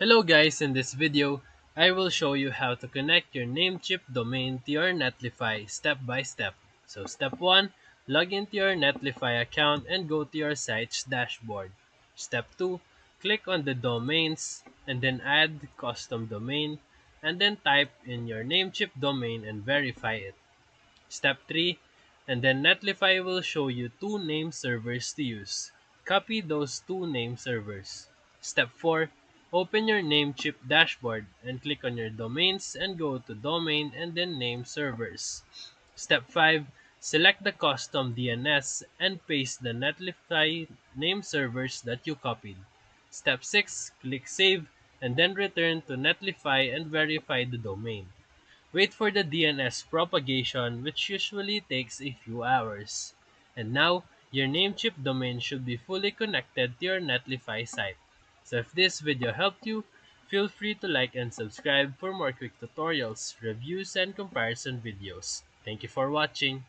Hello guys, in this video, I will show you how to connect your Namecheap domain to your Netlify step by step. So step 1, log into your Netlify account and go to your site's dashboard. Step 2, click on the domains and then add custom domain and then type in your Namecheap domain and verify it. Step 3, and then Netlify will show you two name servers to use. Copy those two name servers. Step 4, open your Namecheap dashboard and click on your domains and go to domain and then name servers. Step 5, select the custom DNS and paste the Netlify name servers that you copied. Step 6, click save and then return to Netlify and verify the domain. Wait for the DNS propagation, which usually takes a few hours. And now, your Namecheap domain should be fully connected to your Netlify site. So if this video helped you, feel free to like and subscribe for more quick tutorials, reviews, and comparison videos. Thank you for watching.